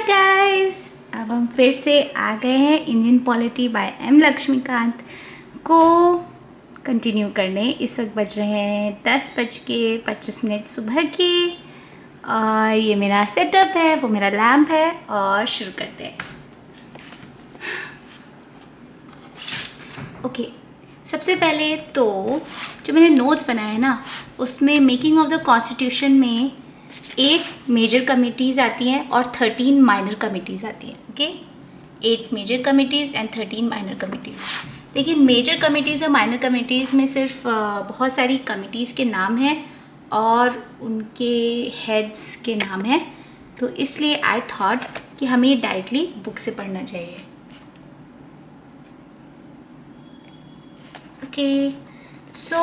Guys, अब हम फिर से आ गए हैं Indian polity by M Laxmikanth को कंटिन्यू करने। इस वक्त बज रहे हैं 10:25 सुबह के और ये मेरा सेटअप है, वो मेरा लैम्प है और शुरू करते हैं। ओके, सबसे पहले तो जो मैंने नोट्स बनाए हैं ना, उसमें मेकिंग ऑफ द कॉन्स्टिट्यूशन में 8 मेजर कमिटीज़ आती हैं और 13 माइनर कमिटीज़ आती हैं। Okay, 8 major committees and 13 minor committees. लेकिन मेजर कमिटीज़ और माइनर कमिटीज़ में सिर्फ बहुत सारी कमिटीज़ के नाम हैं और उनके हेड्स के नाम हैं, तो इसलिए आई थॉट कि हमें ये डायरेक्टली बुक से पढ़ना चाहिए। ओके, सो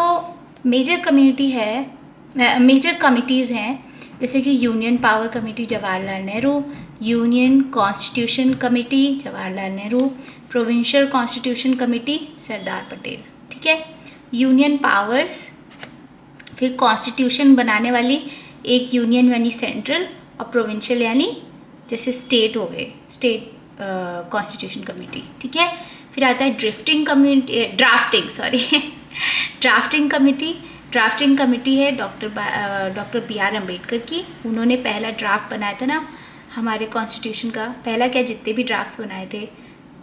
मेजर कमिटीज़ हैं जैसे कि union power committee Jawaharlal Nehru, union constitution committee Jawaharlal Nehru, provincial constitution committee Sardar Patel. ठीक है, यूनियन पावर्स, फिर कॉन्स्टिट्यूशन बनाने वाली एक यूनियन यानी सेंट्रल और प्रोविंशियल यानी जैसे स्टेट हो गए, स्टेट कॉन्स्टिट्यूशन कमेटी। ठीक है, फिर आता है ड्राफ्टिंग कमेटी है डॉक्टर बी.आर. अम्बेडकर की। उन्होंने पहला ड्राफ्ट बनाया था ना हमारे कॉन्स्टिट्यूशन का। पहला क्या, जितने भी ड्राफ्ट्स बनाए थे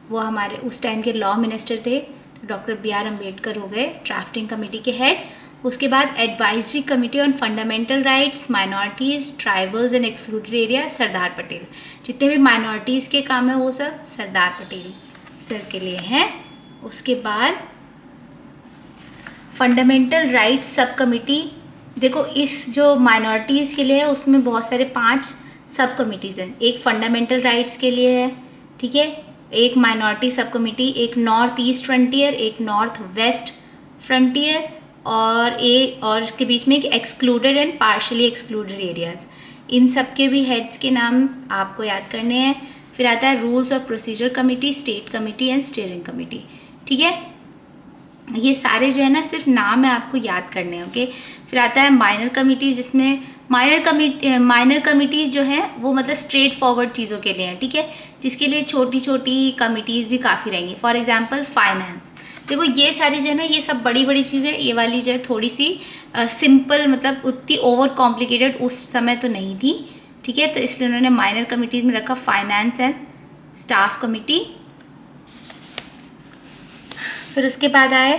वो हमारे उस टाइम के लॉ मिनिस्टर थे, तो डॉक्टर बी.आर. अम्बेडकर हो गए ड्राफ्टिंग कमेटी के हेड। उसके बाद advisory committee on fundamental rights, minorities, tribals and excluded area Sardar Patel. जितने भी माइनॉरिटीज़ के काम है वो सब सरदार पटेल सर के लिए हैं। उसके बाद फंडामेंटल राइट्स सब कमिटी। देखो, इस जो माइनॉरिटीज़ के लिए है उसमें बहुत सारे 5 सब कमिटीज़ हैं। एक फंडामेंटल राइट्स के लिए है, ठीक है, एक माइनॉरिटी सब कमिटी, एक नॉर्थ ईस्ट फ्रंटियर, एक नॉर्थ वेस्ट फ्रंटियर और इसके बीच में एक excluded and partially excluded areas. इन सब के भी हेड्स के नाम आपको याद करने हैं। फिर आता है rules of procedure committee, state committee and steering committee. ठीक है, ये सारे जो है ना सिर्फ नाम है, आपको याद करने हैं। ओके, फिर आता है माइनर कमिटीज़, जिसमें माइनर कमिटीज़ जो हैं वो मतलब स्ट्रेट फॉरवर्ड चीज़ों के लिए हैं। ठीक है, जिसके लिए छोटी छोटी कमिटीज़ भी काफ़ी रहेंगी। For example finance. देखो, ये सारी जो है ना, ये सब बड़ी बड़ी चीज़ें, ये वाली जो है थोड़ी सी सिंपल, मतलब उतनी ओवर कॉम्प्लिकेटेड उस समय तो नहीं थी। ठीक है, तो इसलिए उन्होंने माइनर कमिटीज़ में रखा फाइनेंस एंड स्टाफ कमिटी। फिर उसके बाद आए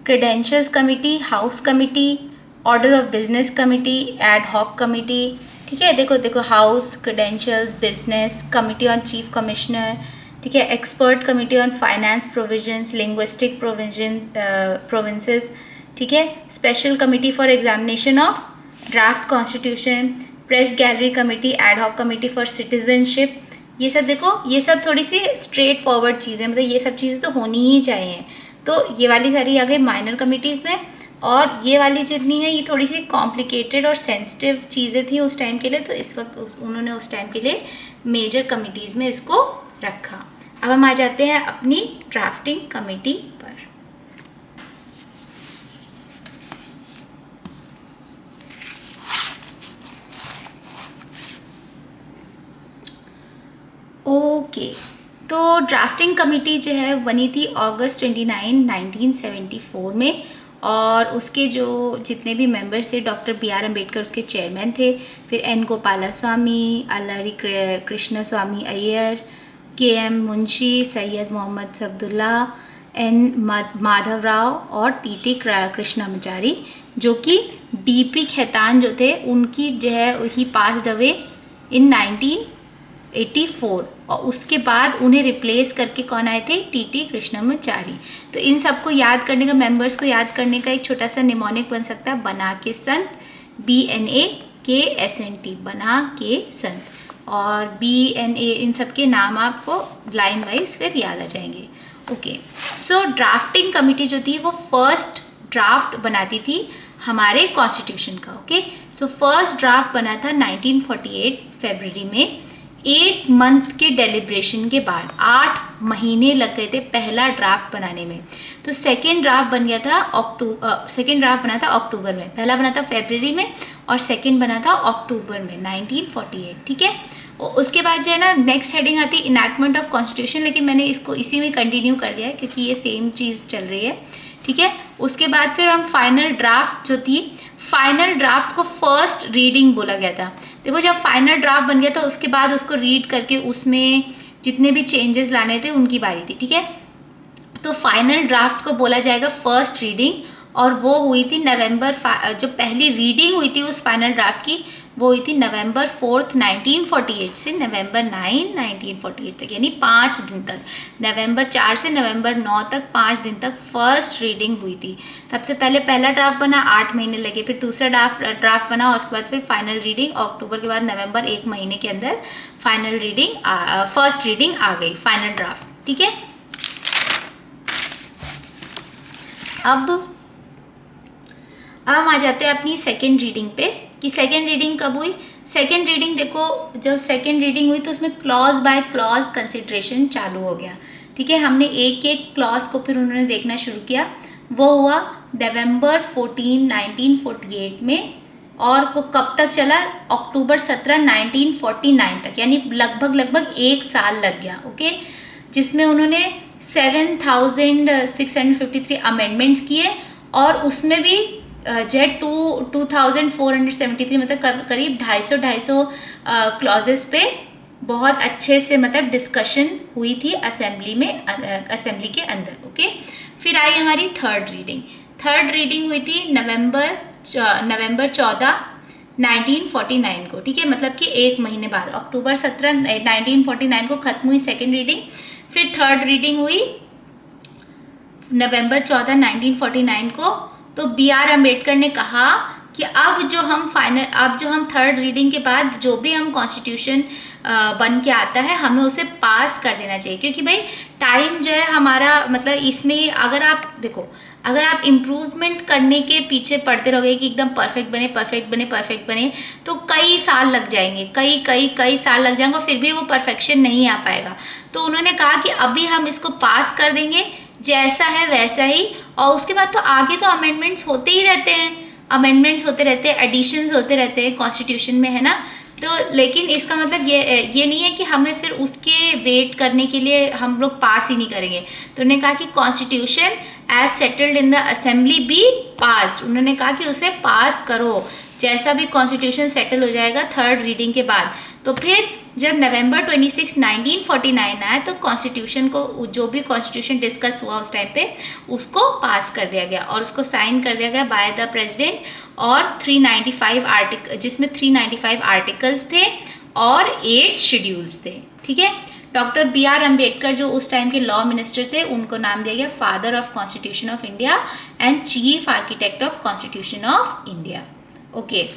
credentials committee, house committee, order of business committee, ad hoc committee. ठीक है, देखो house, credentials, business committee on chief commissioner. ठीक है, expert committee on finance provisions, linguistic provinces. ठीक है, special committee for examination of draft constitution, press gallery committee, ad hoc committee for citizenship. ये सब देखो, ये सब थोड़ी सी स्ट्रेट फॉरवर्ड चीज़ें, मतलब ये सब चीज़ें तो होनी ही चाहिए। तो ये वाली सारी आ गई माइनर कमिटीज़ में, और ये वाली जितनी है ये थोड़ी सी कॉम्प्लिकेटेड और सेंसिटिव चीज़ें थी उस टाइम के लिए, तो इस वक्त उन्होंने उस टाइम के लिए मेजर कमिटीज़ में इसको रखा। अब हम आ जाते हैं अपनी ड्राफ्टिंग कमेटी पर। ओके, तो ड्राफ्टिंग कमेटी जो है बनी थी अगस्त 29, 1974 में, और उसके जो जितने भी मेंबर्स थे, डॉक्टर बी.आर. अम्बेडकर उसके चेयरमैन थे। फिर एन. गोपालास्वामी, अल्लारी कृष्ण स्वामी अय्यर, के.एम. मुंशी, सैयद मोहम्मद सफदुल्ला, एन. माधव राव और टी.टी. कृष्णामाचारी, जो कि डी.पी. खेतान जो थे उनकी जो है ही पास्ड अवे इन 1984, और उसके बाद उन्हें रिप्लेस करके कौन आए थे, टी.टी. कृष्णामाचारी। तो इन सबको याद करने का, मेंबर्स को याद करने का एक छोटा सा निमोनिक बन सकता है, बना के संत, BNAKSNT, बना के संत, और BNA, इन सब के नाम आपको लाइन वाइज फिर याद आ जाएंगे। ओके, सो ड्राफ्टिंग कमेटी जो थी वो फर्स्ट ड्राफ्ट बनाती थी हमारे कॉन्स्टिट्यूशन का। ओके, सो फर्स्ट ड्राफ्ट बना था 1948 फरवरी में। 8 मंथ के डेलिब्रेशन के बाद 8 महीने लग गए थे पहला ड्राफ्ट बनाने में। तो सेकेंड ड्राफ्ट बना था अक्टूबर में, पहला बना था फरवरी में और सेकेंड बना था अक्टूबर में 1948। ठीक है, उसके बाद जो है ना नेक्स्ट हेडिंग आती है इनैक्टमेंट ऑफ कॉन्स्टिट्यूशन, लेकिन मैंने इसको इसी में कंटिन्यू कर दिया है क्योंकि ये सेम चीज़ चल रही है, ठीक है। उसके बाद फिर हम फाइनल ड्राफ्ट जो थी, फाइनल ड्राफ्ट को फर्स्ट रीडिंग बोला गया था। देखो जब फाइनल ड्राफ्ट बन गया तो उसके बाद उसको रीड करके उसमें जितने भी चेंजेस लाने थे उनकी बारी थी, ठीक है। तो फाइनल ड्राफ्ट को बोला जाएगा फर्स्ट रीडिंग, और वो हुई थी नवंबर, जो पहली रीडिंग हुई थी उस फाइनल ड्राफ्ट की वो हुई थी नवंबर 4, 1948 से नवंबर 9, 1948 तक, यानी 5 दिन तक, नवंबर 4 से नवंबर 9 तक 5 दिन तक फर्स्ट रीडिंग हुई थी। सबसे पहले पहला ड्राफ्ट बना, 8 महीने लगे, फिर दूसरा ड्राफ्ट बना, और उसके बाद फिर फाइनल रीडिंग अक्टूबर के बाद नवंबर, 1 महीने के अंदर फाइनल रीडिंग, फर्स्ट रीडिंग आ गई, फाइनल ड्राफ्ट, ठीक है। अब हम आ जाते हैं अपनी सेकेंड रीडिंग पे कि सेकेंड रीडिंग कब हुई। सेकेंड रीडिंग देखो, जब सेकेंड रीडिंग हुई तो उसमें क्लॉज बाय क्लॉज कंसिडरेशन चालू हो गया, ठीक है। हमने एक एक क्लॉज को फिर उन्होंने देखना शुरू किया। वो हुआ नवंबर 14, 1948 में, और वो कब तक चला, अक्टूबर 17, 1949 तक, यानी लगभग 1 साल लग गया, ओके। जिसमें उन्होंने 7,653 अमेंडमेंट्स किए, और उसमें भी जो है 2,473 मतलब करीब 250 क्लॉजेस पे बहुत अच्छे से मतलब डिस्कशन हुई थी असेंबली में, असेंबली के अंदर, ओके। फिर आई हमारी थर्ड रीडिंग। थर्ड रीडिंग हुई थी नवंबर 14, 1949 को, ठीक है, मतलब कि 1 महीने बाद, अक्टूबर 17, 1949 को खत्म हुई सेकेंड रीडिंग। फिर थर्ड रीडिंग हुई नवंबर 14, 1949 को। तो B.R. अम्बेडकर ने कहा कि अब जो हम थर्ड रीडिंग के बाद जो भी हम कॉन्स्टिट्यूशन बन के आता है हमें उसे पास कर देना चाहिए, क्योंकि भाई टाइम जो है हमारा, मतलब इसमें अगर आप देखो, अगर आप इम्प्रूवमेंट करने के पीछे पड़ते रहोगे कि एकदम परफेक्ट बने तो कई साल लग जाएंगे, कई साल लग जाएंगे, फिर भी वो परफेक्शन नहीं आ पाएगा। तो उन्होंने कहा कि अभी हम इसको पास कर देंगे जैसा है वैसा ही, और उसके बाद तो आगे तो अमेंडमेंट्स होते ही रहते हैं, एडिशंस होते रहते हैं कॉन्स्टिट्यूशन में, है ना। तो लेकिन इसका मतलब ये नहीं है कि हमें फिर उसके वेट करने के लिए हम लोग पास ही नहीं करेंगे। तो उन्होंने कहा कि constitution as settled in the assembly be pass, उन्होंने कहा कि उसे पास करो, जैसा भी कॉन्स्टिट्यूशन सेटल हो जाएगा थर्ड रीडिंग के बाद। तो फिर जब नवंबर 26, 1949 आया तो कॉन्स्टिट्यूशन को, जो भी कॉन्स्टिट्यूशन डिस्कस हुआ उस टाइम पे, उसको पास कर दिया गया और उसको साइन कर दिया गया बाय द प्रेसिडेंट, और 395 आर्टिकल, जिसमें 395 आर्टिकल्स थे और 8 शेड्यूल्स थे, ठीक है। Doctor B.R. अम्बेडकर जो उस टाइम के लॉ मिनिस्टर थे, उनको नाम दिया गया father of constitution of India and chief architect of constitution of India, okay.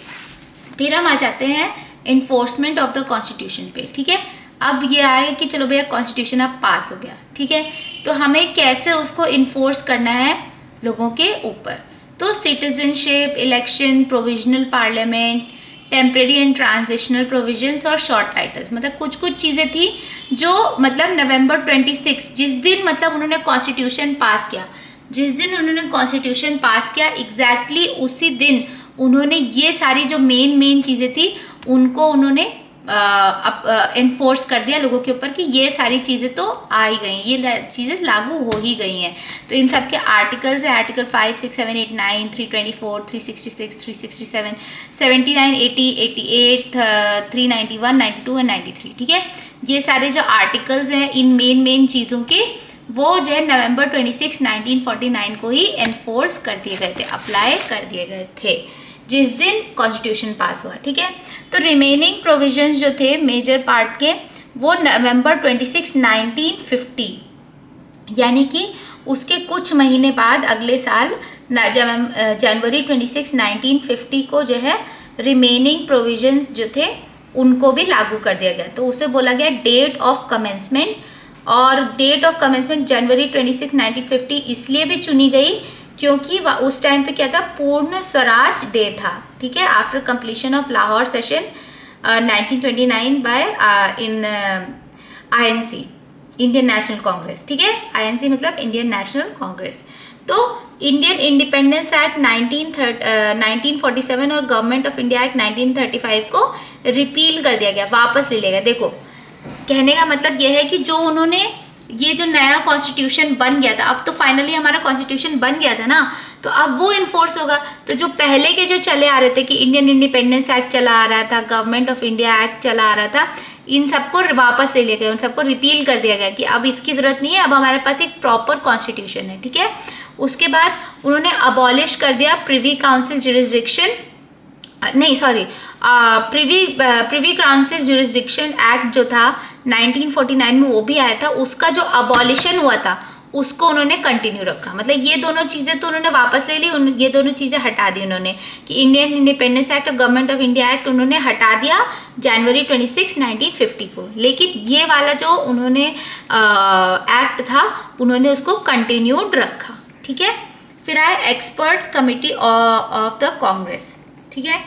फिर हम आ जाते हैं इन्फोर्समेंट ऑफ द कॉन्स्टिट्यूशन पे, ठीक है। अब ये आए कि चलो भैया कॉन्स्टिट्यूशन अब पास हो गया, ठीक है, तो हमें कैसे उसको इन्फोर्स करना है लोगों के ऊपर। तो citizenship, election, provisional parliament, temporary and transitional provisions और शॉर्ट टाइटल्स, मतलब कुछ चीज़ें थी जो मतलब नवंबर 26, जिस दिन मतलब उन्होंने कॉन्स्टिट्यूशन पास किया, एग्जैक्टली उसी दिन उन्होंने ये सारी जो मेन चीज़ें थी उनको उन्होंने एनफोर्स कर दिया लोगों के ऊपर कि ये सारी चीज़ें तो आ ही गई, ये चीज़ें लागू हो ही गई हैं। तो इन सब के आर्टिकल्स है, आर्टिकल 5, 6, 7, 8, 9, 324, 366, 367, 79, 80, 88, 391, 92 एंड 93, ठीक है। ये सारे जो आर्टिकल्स हैं इन मेन चीज़ों के, वो जो है नवंबर 26, 1949 को ही एनफोर्स कर दिए गए थे, अप्लाई कर दिए गए थे, जिस दिन कॉन्स्टिट्यूशन पास हुआ, ठीक है। तो रिमेनिंग प्रोविजंस जो थे मेजर पार्ट के, वो नवंबर 26, 1950, यानी कि उसके कुछ महीने बाद अगले साल जनवरी 26, 1950 को जो है रिमेनिंग प्रोविजंस जो थे उनको भी लागू कर दिया गया। तो उसे बोला गया डेट ऑफ कमेंसमेंट, और डेट ऑफ कमेंसमेंट जनवरी 26, 1950 इसलिए भी चुनी गई क्योंकि उस टाइम पे क्या था, पूर्ण स्वराज डे था, ठीक है, after completion of Lahore session 1929 by in INC, Indian National Congress, ठीक है, INC मतलब इंडियन नेशनल कांग्रेस। तो इंडियन इंडिपेंडेंस एक्ट 1947 और गवर्नमेंट ऑफ इंडिया एक्ट 1935 को रिपील कर दिया गया, वापस ले लिया गया। देखो कहने का मतलब यह है कि जो उन्होंने ये जो नया कॉन्स्टिट्यूशन बन गया था, अब तो फाइनली हमारा कॉन्स्टिट्यूशन बन गया था ना, तो अब वो इन्फोर्स होगा। तो जो पहले के जो चले आ रहे थे कि इंडियन इंडिपेंडेंस एक्ट चला आ रहा था, गवर्नमेंट ऑफ इंडिया एक्ट चला आ रहा था, इन सबको वापस ले लिया गया, उन सबको रिपील कर दिया गया कि अब इसकी ज़रूरत नहीं है, अब हमारे पास एक प्रॉपर कॉन्स्टिट्यूशन है, ठीक है। उसके बाद उन्होंने अबॉलिश कर दिया प्रिवी काउंसिल जुरिस्डिक्शन, नहीं sorry, privy council jurisdiction act जो था 1949 में वो भी आया था, उसका जो अबॉलिशन हुआ था उसको उन्होंने कंटिन्यू रखा। मतलब ये दोनों चीज़ें तो उन्होंने वापस ले ली, ये दोनों चीज़ें हटा दी उन्होंने कि इंडियन इंडिपेंडेंस एक्ट और गवर्नमेंट ऑफ इंडिया एक्ट उन्होंने हटा दिया जनवरी 26, 1950 को, लेकिन ये वाला जो उन्होंने एक्ट था उन्होंने उसको कंटिन्यूड रखा, ठीक है। फिर आए experts committee of the Congress, ठीक है।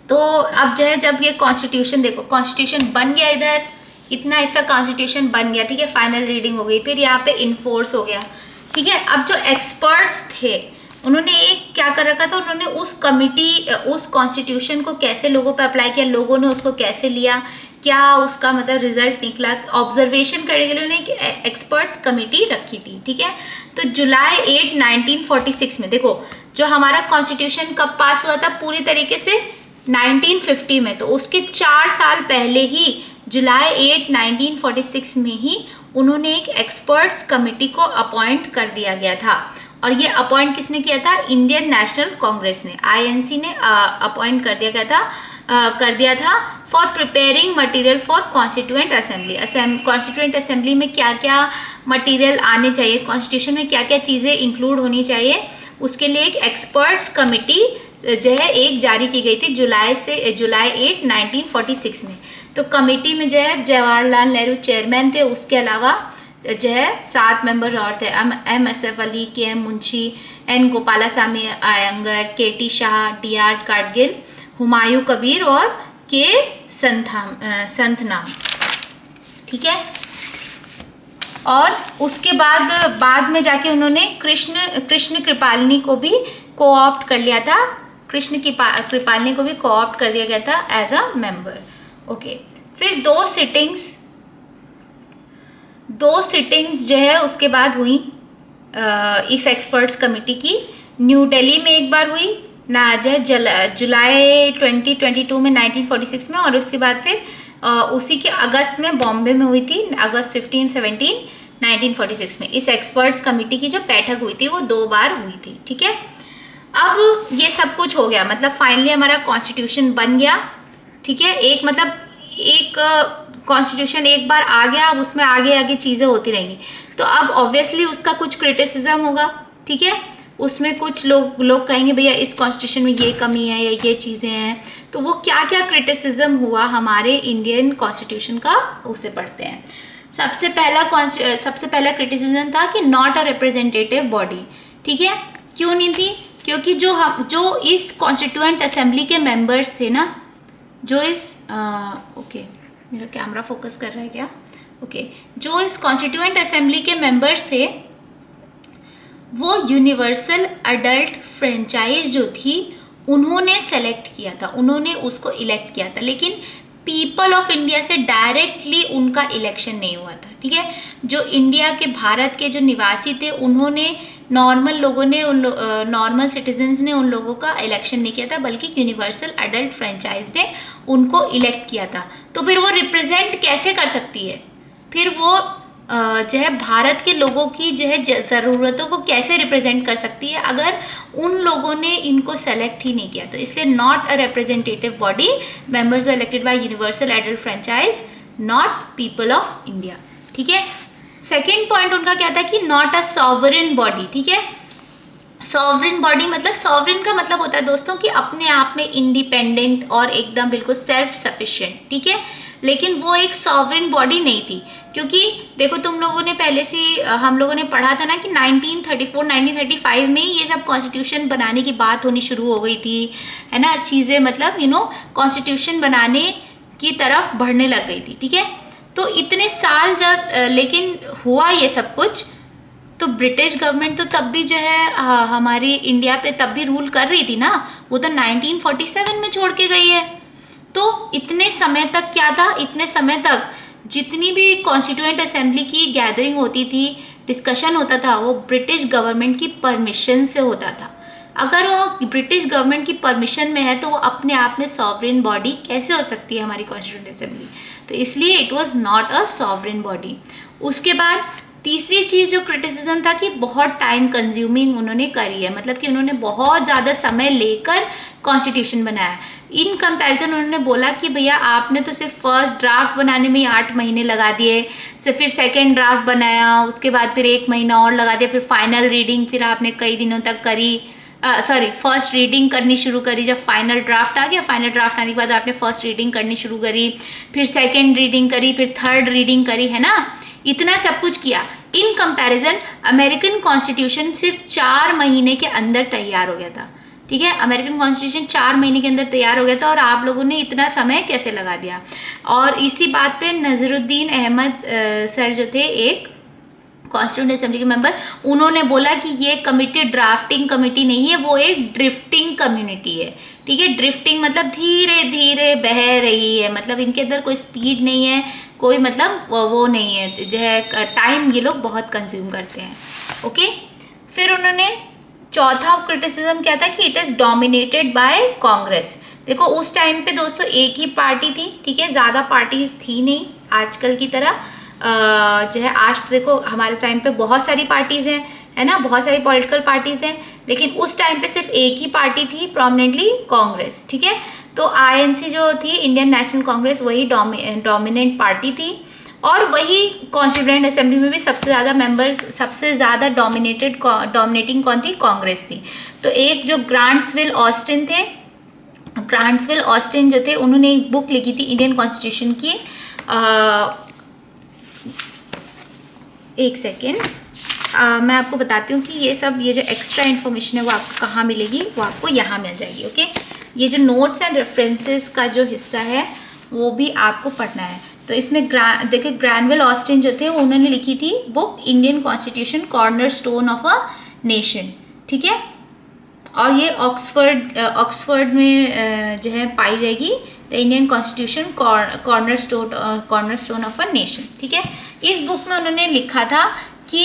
तो अब जो है जब ये कॉन्स्टिट्यूशन, देखो कॉन्स्टिट्यूशन बन गया, इधर इतना ऐसा कॉन्स्टिट्यूशन बन गया, ठीक है, फाइनल रीडिंग हो गई, फिर यहाँ पे इन्फोर्स हो गया, ठीक है। अब जो एक्सपर्ट्स थे उन्होंने एक क्या कर रखा था, उन्होंने उस कमिटी, उस कॉन्स्टिट्यूशन को कैसे लोगों पे अप्लाई किया, लोगों ने उसको कैसे लिया, क्या उसका मतलब रिजल्ट निकला, ऑब्जर्वेशन करने के लिए उन्होंने एक्सपर्ट कमेटी रखी थी, ठीक है। तो जुलाई 8, 1946 में, देखो जो हमारा कॉन्स्टिट्यूशन कब पास हुआ था पूरी तरीके से 1950 में, तो उसके 4 साल पहले ही जुलाई 8, 1946 में ही उन्होंने एक एक्सपर्ट्स कमेटी को अपॉइंट कर दिया गया था। और ये अपॉइंट किसने किया था, इंडियन नेशनल कांग्रेस ने, आईएनसी ने अपॉइंट कर दिया था for preparing material for constituent assembly. Constituent assembly में क्या क्या मटेरियल आने चाहिए, कॉन्स्टिट्यूशन में क्या क्या चीज़ें इंक्लूड होनी चाहिए, उसके लिए एक एक्सपर्ट्स कमेटी जो है एक जारी की गई थी जुलाई 8, 1946 में। तो कमेटी में जो है जवाहरलाल नेहरू चेयरमैन थे, उसके अलावा जो है 7 मेंबर और थे, M S F. Ali, K M. Munshi, N. Gopalaswami Ayyangar, K T. Shah, D R. Gadgil, Humayun Kabir और के. संतनाम, ठीक है। और उसके बाद में जाके उन्होंने कृष्ण कृपालिनी को भी कोऑप्ट कर लिया था, कृष्ण कृपालिनी को भी कोऑप्ट कर दिया गया था एज अ मेंबर, ओके। फिर दो सिटिंग्स जो है उसके बाद हुई इस एक्सपर्ट्स कमेटी की। न्यू दिल्ली में एक बार हुई ना, जो है जुलाई 2022 में 1946 में, और उसके बाद फिर उसी के अगस्त में बॉम्बे में हुई थी, अगस्त 15-17 1946 में। इस एक्सपर्ट्स कमेटी की जो बैठक हुई थी वो 2 बार हुई थी, ठीक है। अब ये सब कुछ हो गया, मतलब फाइनली हमारा कॉन्स्टिट्यूशन बन गया, ठीक है। एक कॉन्स्टिट्यूशन एक बार आ गया, अब उसमें आगे चीज़ें होती रहेंगी, तो अब ऑब्वियसली उसका कुछ क्रिटिसिज्म होगा, ठीक है। उसमें कुछ लोग कहेंगे भैया इस कॉन्स्टिट्यूशन में ये कमी है या ये चीज़ें हैं, तो वो क्या क्या क्रिटिसिज्म हुआ हमारे इंडियन कॉन्स्टिट्यूशन का, उसे पढ़ते हैं। सबसे पहला क्रिटिसिज्म था कि नॉट अ रिप्रेजेंटेटिव बॉडी, ठीक है। क्यों नहीं थी, क्योंकि जो इस कॉन्स्टिट्यूएंट असेंबली के मेंबर्स थे ना, जो इस ओके मेरा कैमरा फोकस कर रहा है क्या, ओके, जो इस कॉन्स्टिट्यूएंट असेंबली के मेंबर्स थे वो यूनिवर्सल अडल्ट फ्रेंचाइज जो थी उन्होंने सेलेक्ट किया था, उन्होंने उसको इलेक्ट किया था, लेकिन पीपल ऑफ इंडिया से डायरेक्टली उनका इलेक्शन नहीं हुआ था, ठीक है। जो इंडिया के, भारत के जो निवासी थे उन्होंने, नॉर्मल लोगों ने, नॉर्मल सिटीजन्स ने उन लोगों का इलेक्शन नहीं किया था, बल्कि यूनिवर्सल अडल्ट फ्रेंचाइज ने उनको इलेक्ट किया था। तो फिर वो रिप्रेजेंट कैसे कर सकती है, फिर वो जो है भारत के लोगों की जो है ज़रूरतों को कैसे रिप्रेजेंट कर सकती है अगर उन लोगों ने इनको सेलेक्ट ही नहीं किया। तो इसलिए not a representative body, members were elected by universal adult franchise, not people of India, ठीक है। सेकेंड पॉइंट उनका क्या था कि नॉट अ सॉवरेन बॉडी, ठीक है। सॉवरेन बॉडी मतलब, सॉवरेन का मतलब होता है दोस्तों कि अपने आप में इंडिपेंडेंट और एकदम बिल्कुल सेल्फ सफिशिएंट, ठीक है। लेकिन वो एक सॉवरेन बॉडी नहीं थी, क्योंकि देखो तुम लोगों ने पहले से, हम लोगों ने पढ़ा था ना कि 1934-1935 में ये सब कॉन्स्टिट्यूशन बनाने की बात होनी शुरू हो गई थी, है ना, चीज़ें मतलब कॉन्स्टिट्यूशन बनाने की तरफ बढ़ने लग गई थी, ठीक है। तो इतने साल जब लेकिन हुआ ये सब कुछ, तो ब्रिटिश गवर्नमेंट तो तब भी जो है हमारी इंडिया पे तब भी रूल कर रही थी ना, वो तो 1947 में छोड़ के गई है। तो इतने समय तक क्या था, इतने समय तक जितनी भी कॉन्स्टिट्यूएंट असेंबली की गैदरिंग होती थी, डिस्कशन होता था, वो ब्रिटिश गवर्नमेंट की परमिशन से होता था। अगर वो ब्रिटिश गवर्नमेंट की परमिशन में है तो वो अपने आप में सॉवरेन बॉडी कैसे हो सकती है हमारी कॉन्स्टिट्यूएंट असेंबली? तो इसलिए it was not a sovereign body. उसके बाद तीसरी चीज़ जो क्रिटिसिज्म था कि बहुत टाइम कंज्यूमिंग उन्होंने करी है, मतलब कि उन्होंने बहुत ज़्यादा समय लेकर कॉन्स्टिट्यूशन बनाया। इन कंपैरिजन उन्होंने बोला कि भैया आपने तो सिर्फ फर्स्ट ड्राफ्ट बनाने में ही 8 महीने लगा दिए, फिर सेकंड ड्राफ्ट बनाया, उसके बाद फिर 1 महीना और लगा दिया, फिर फाइनल रीडिंग फिर आपने कई दिनों तक करी, फर्स्ट रीडिंग करनी शुरू करी। जब फाइनल ड्राफ्ट आ गया, फाइनल ड्राफ्ट आने के बाद आपने फर्स्ट रीडिंग करनी शुरू करी, फिर सेकेंड रीडिंग करी, फिर थर्ड रीडिंग करी, है ना, इतना सब कुछ किया। इन कंपैरिजन अमेरिकन कॉन्स्टिट्यूशन सिर्फ 4 महीने के अंदर तैयार हो गया था। ठीक है, अमेरिकन कॉन्स्टिट्यूशन 4 महीने के अंदर तैयार हो गया था और आप लोगों ने इतना समय कैसे लगा दिया? और इसी बात पे नजरुद्दीन अहमद सर जो थे, एक कॉन्स्टिट्यूएंट असेंबली के मेंबर, उन्होंने बोला कि ये कमिटी ड्राफ्टिंग कमिटी नहीं है, वो एक ड्रिफ्टिंग कम्युनिटी है। ठीक है, ड्रिफ्टिंग मतलब धीरे धीरे बह रही है, मतलब इनके अंदर कोई स्पीड नहीं है, कोई मतलब वो नहीं है, जो है टाइम ये लोग बहुत कंज्यूम करते हैं। ओके, फिर उन्होंने चौथा क्रिटिसिज्म क्या था कि it is dominated by Congress. देखो उस टाइम पे दोस्तों एक ही पार्टी थी, ठीक है, ज़्यादा पार्टीज थी नहीं आजकल की तरह। जो है आज तो देखो हमारे टाइम पे बहुत सारी पार्टीज़ हैं, है ना, बहुत सारी पॉलिटिकल पार्टीज़ हैं, लेकिन उस टाइम पे सिर्फ एक ही पार्टी थी प्रोमिनेंटली, कांग्रेस। ठीक है, तो आईएनसी जो थी, इंडियन नेशनल कांग्रेस, वही डोमिनेंट पार्टी थी और वही कॉन्स्टिट्यूएंट असेंबली में भी सबसे ज़्यादा मेंबर्स, सबसे ज़्यादा डोमिनेटिंग कौन थी? कांग्रेस थी। तो एक जो ग्रांट्सविल ऑस्टिन थे, ग्रांट्सविल ऑस्टिन जो थे, उन्होंने एक बुक लिखी थी इंडियन कॉन्स्टिट्यूशन की। एक सेकेंड, मैं आपको बताती हूँ कि ये सब, ये जो एक्स्ट्रा इन्फॉर्मेशन है वो आपको कहाँ मिलेगी, वो आपको यहाँ मिल जाएगी। ओके, ये जो नोट्स एंड रेफरेंसेस का जो हिस्सा है वो भी आपको पढ़ना है। तो इसमें देखिए ग्रैनविल ऑस्टिन जो थे, उन्होंने लिखी थी book Indian constitution corner stone of a nation. ठीक है, और ये ऑक्सफोर्ड में जो है पाई जाएगी, the Indian constitution corner stone of a nation. ठीक है, इस बुक में उन्होंने लिखा था कि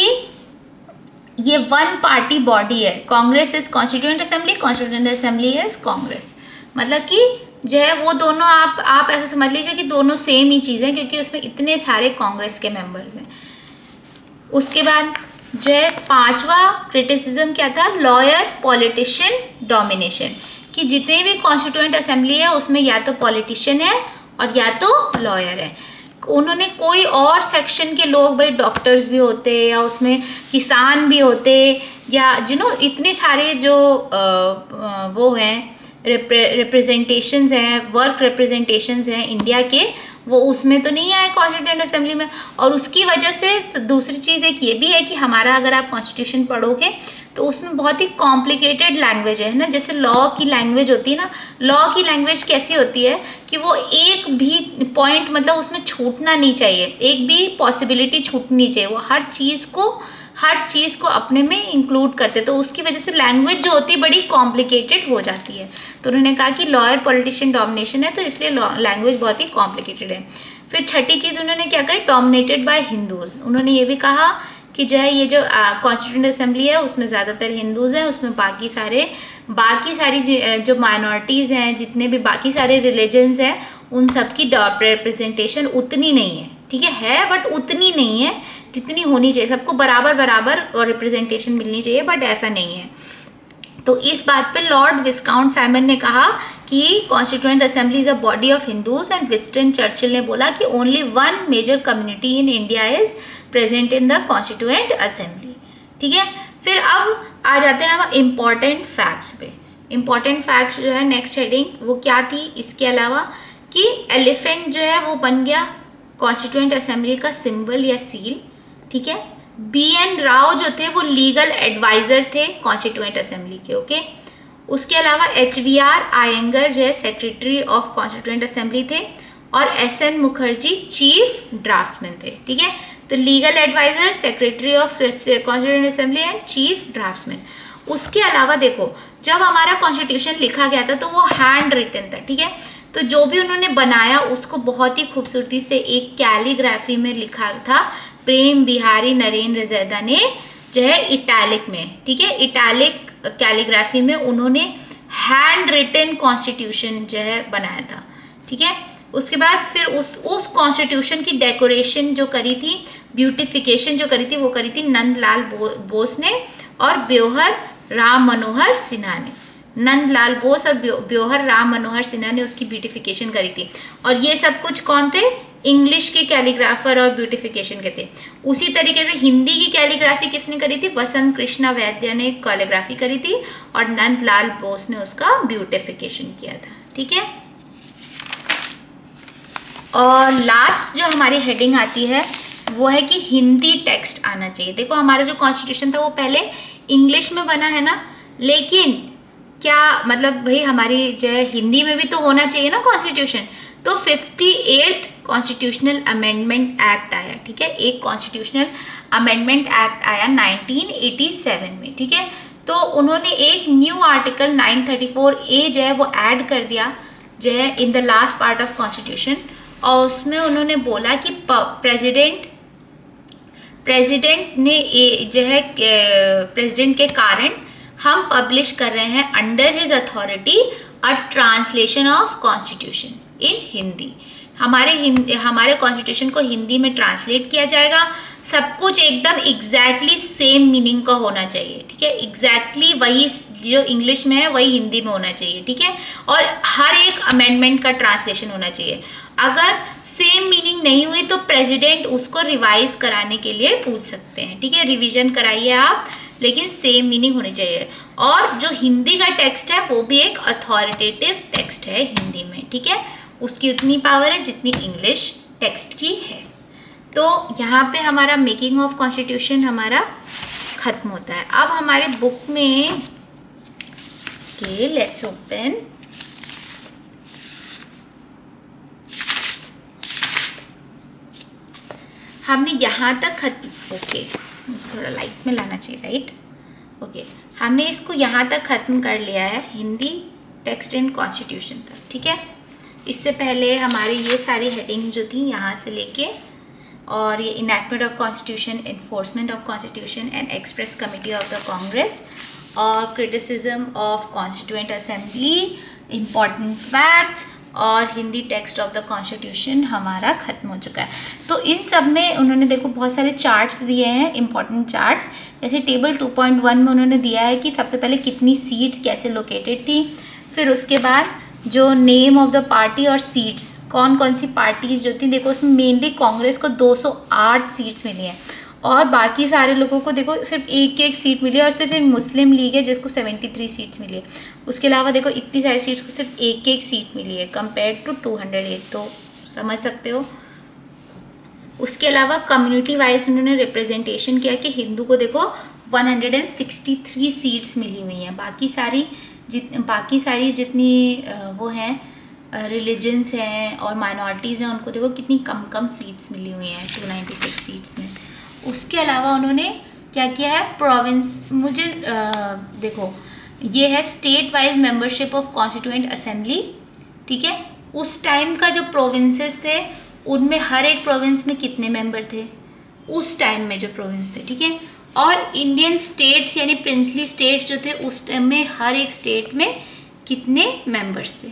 ये 1 पार्टी बॉडी है, Congress is constituent assembly, constituent assembly is Congress. मतलब कि जो है वो दोनों आप ऐसा समझ लीजिए कि दोनों सेम ही चीज़ है, क्योंकि उसमें इतने सारे कांग्रेस के मेंबर्स हैं। उसके बाद जो है 5वां क्रिटिसिज्म क्या था? लॉयर पॉलिटिशियन डोमिनेशन, कि जितने भी कॉन्स्टिट्यूएंट असेंबली है उसमें या तो पॉलिटिशियन है और या तो लॉयर है। उन्होंने कोई और सेक्शन के लोग, भाई डॉक्टर्स भी होते या उसमें किसान भी होते, या इतने सारे जो वो हैं रिप्रेजेंटेशंस हैं, वर्क रिप्रेजेंटेशंस हैं इंडिया के, वो उसमें तो नहीं आए कॉन्स्टिट्यूएंट असेंबली में। और उसकी वजह से दूसरी चीज़ एक ये भी है कि हमारा अगर आप कॉन्स्टिट्यूशन पढ़ोगे तो उसमें बहुत ही कॉम्प्लिकेटेड लैंग्वेज है ना, जैसे लॉ की लैंग्वेज होती है ना, लॉ की लैंग्वेज कैसी होती है कि वो एक भी पॉइंट मतलब उसमें छूटना नहीं चाहिए, एक भी पॉसिबिलिटी छूटनी चाहिए, वो हर चीज़ को अपने में इंक्लूड करते, तो उसकी वजह से लैंग्वेज जो होती है बड़ी कॉम्प्लिकेटेड हो जाती है। तो उन्होंने कहा कि लॉयर पॉलिटिशियन डोमिनेशन है, तो इसलिए लैंग्वेज बहुत ही कॉम्प्लिकेटेड है। फिर छठी चीज़ उन्होंने क्या कही? Dominated by Hindus. उन्होंने ये भी कहा कि जो है ये जो कॉन्स्टिट्यूएंट असेंबली है उसमें ज़्यादातर हिंदूज़ हैं, उसमें बाकी सारी जो माइनॉरिटीज़ हैं, जितने भी बाकी सारे रिलीजन्स हैं, उन सब की रिप्रेजेंटेशन उतनी नहीं है। ठीक है, बट उतनी नहीं है जितनी होनी चाहिए, सबको बराबर रिप्रेजेंटेशन मिलनी चाहिए, बट ऐसा नहीं है। तो इस बात पे लॉर्ड विस्काउंट साइमन ने कहा कि constituent assembly is a body of Hindus, and Winston Churchill ने बोला कि only 1 major community in India is present in the constituent assembly. ठीक है, फिर अब आ जाते हैं हम इम्पॉर्टेंट फैक्ट्स पे। इम्पॉर्टेंट फैक्ट्स जो है नेक्स्ट हेडिंग वो क्या थी, इसके अलावा कि एलिफेंट जो है वो बन गया कॉन्स्टिट्यूएंट असेंबली का सिंबल या सील। ठीक है, BN राव जो थे वो लीगल एडवाइजर थे कॉन्स्टिट्यूएंट असेंबली के। ओके, उसके अलावा HVR आयंगर जो है सेक्रेटरी ऑफ कॉन्स्टिट्यूएंट असेंबली थे, और SN मुखर्जी चीफ ड्राफ्ट्समैन थे। ठीक है, तो legal adviser, secretary of constituent assembly and chief draftsman. उसके अलावा देखो जब हमारा कॉन्स्टिट्यूशन लिखा गया था तो वो हैंड रिटन था, ठीक है। तो जो भी उन्होंने बनाया उसको बहुत ही खूबसूरती से एक कैलीग्राफी में लिखा था। प्रेम बिहारी नरेंद्र जैदा ने जो है इटैलिक में, ठीक है, इटैलिक कैलीग्राफी में उन्होंने हैंड रिटन कॉन्स्टिट्यूशन जो है बनाया था, ठीक है। उसके बाद फिर उस कॉन्स्टिट्यूशन की डेकोरेशन जो करी थी, ब्यूटिफिकेशन जो करी थी, वो करी थी नंदलाल बोस ने और ब्योहर राम मनोहर सिन्हा ने। नंदलाल बोस और ब्योहर राम मनोहर सिन्हा ने उसकी ब्यूटिफिकेशन करी थी। और ये सब कुछ कौन थे? इंग्लिश के कैलीग्राफर और ब्यूटिफिकेशन के थे। उसी तरीके से हिंदी की कैलीग्राफी किसने करी थी? वसंत कृष्णा वैद्य ने कैलीग्राफी करी थी और नंदलाल बोस ने उसका ब्यूटिफिकेशन किया था, ठीक है। और लास्ट जो हमारी हेडिंग आती है वो है कि हिंदी टेक्स्ट आना चाहिए। देखो हमारा जो कॉन्स्टिट्यूशन था वो पहले इंग्लिश में बना है ना, लेकिन क्या मतलब भाई हमारी जो है हिंदी में भी तो होना चाहिए ना कॉन्स्टिट्यूशन। तो 58th कॉन्स्टिट्यूशनल अमेंडमेंट एक्ट आया, ठीक है। एक कॉन्स्टिट्यूशनल अमेंडमेंट एक्ट आया 1987 में, ठीक है। तो उन्होंने एक न्यू आर्टिकल 934A जो है वो ऐड कर दिया जो है in the last part of constitution. और उसमें उन्होंने बोला कि प्रेसिडेंट ने जो है प्रेसिडेंट के कारण हम पब्लिश कर रहे हैं under his authority a translation of constitution in Hindi. हमारे कॉन्स्टिट्यूशन को हिंदी में ट्रांसलेट किया जाएगा। सब कुछ एकदम एग्जैक्टली सेम मीनिंग का होना चाहिए, ठीक है। एग्जैक्टली वही जो इंग्लिश में है वही हिंदी में होना चाहिए, ठीक है। और हर एक अमेंडमेंट का ट्रांसलेशन होना चाहिए। अगर सेम मीनिंग नहीं हुई तो प्रेसिडेंट उसको रिवाइज कराने के लिए पूछ सकते हैं, ठीक है। रिवीजन कराइए आप, लेकिन सेम मीनिंग होनी चाहिए। और जो हिंदी का टेक्स्ट है वो भी एक अथॉरिटेटिव टेक्स्ट है हिंदी में, ठीक है। उसकी उतनी पावर है जितनी इंग्लिश टेक्स्ट की है। तो यहाँ पे हमारा मेकिंग ऑफ कॉन्स्टिट्यूशन हमारा खत्म होता है। अब हमारे बुक में लेट्स ओपन, हमने यहाँ तक खत्म, ओके मुझे थोड़ा लाइट में लाना चाहिए, राइट, ओके। हमने इसको यहाँ तक ख़त्म कर लिया है हिंदी टेक्स्ट इन कॉन्स्टिट्यूशन तक, ठीक है। इससे पहले हमारी ये सारी हेडिंग जो थी यहाँ से लेके और ये enactment of constitution, enforcement of constitution and express committee of the Congress और criticism of constituent assembly, important facts और Hindi text of the constitution हमारा ख़त्म हो चुका है। तो इन सब में उन्होंने देखो बहुत सारे चार्ट्स दिए हैं, इंपॉर्टेंट चार्ट्स। जैसे टेबल 2.1 में उन्होंने दिया है कि सबसे पहले कितनी सीट्स कैसे लोकेटेड थी, फिर उसके बाद जो नेम ऑफ द पार्टी और सीट्स कौन कौन सी पार्टीज जो थी, देखो उसमें मेनली कांग्रेस को 208 सीट्स मिली हैं और बाकी सारे लोगों को देखो सिर्फ एक एक सीट मिली है और सिर्फ एक मुस्लिम लीग है जिसको 73 सीट्स मिली है। उसके अलावा देखो इतनी सारी सीट्स को सिर्फ एक एक सीट मिली है कंपेयर टू 208, तो समझ सकते हो। उसके अलावा कम्युनिटी वाइज उन्होंने रिप्रेजेंटेशन किया कि हिंदू को देखो 163 सीट्स मिली हुई हैं। बाकी सारी जितनी वो हैं रिलीजन्स हैं और माइनॉरिटीज़ हैं उनको देखो कितनी कम कम सीट्स मिली हुई हैं 296 सीट्स में। उसके अलावा उन्होंने क्या किया है, प्रोविंस, मुझे देखो ये है state wise membership of constituent assembly, ठीक है। उस टाइम का जो प्रोविंसेस थे उनमें हर एक प्रोविंस में कितने मेंबर थे उस टाइम में जो प्रोविंस थे, ठीक है। और इंडियन स्टेट्स यानी प्रिंसली स्टेट्स जो थे उस टाइम में हर एक स्टेट में कितने मेंबर्स थे,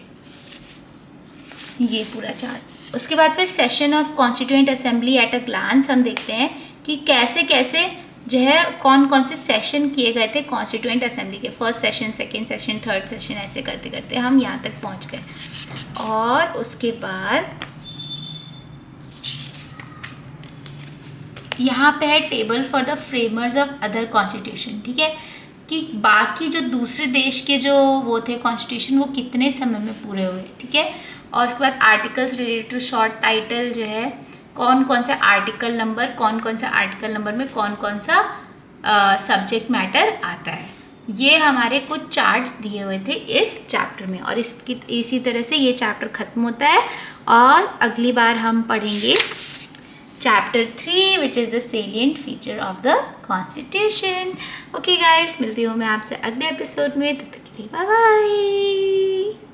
ये पूरा चार्ट। उसके बाद फिर session of constituent assembly at a glance हम देखते हैं कि कैसे कैसे जो है कौन कौन से सेशन किए गए थे कॉन्स्टिट्यूएंट असेंबली के। First session, second session, third session, ऐसे करते करते हम यहाँ तक पहुँच गए। और उसके बाद यहाँ पे है table for the framers of other constitution, ठीक है, कि बाकी जो दूसरे देश के जो वो थे कॉन्स्टिट्यूशन वो कितने समय में पूरे हुए, ठीक है। और उसके बाद articles related to short title जो है कौन कौन सा आर्टिकल नंबर, कौन कौन सा आर्टिकल नंबर में कौन कौन सा सब्जेक्ट मैटर आता है, ये हमारे कुछ चार्ट्स दिए हुए थे इस चैप्टर में। और इसी तरह से ये चैप्टर ख़त्म होता है और अगली बार हम पढ़ेंगे chapter 3 which is the salient feature of the constitution. Okay guys, मिलती हूँ मैं आपसे अगले एपिसोड में, तब तक के लिए बाय बाय।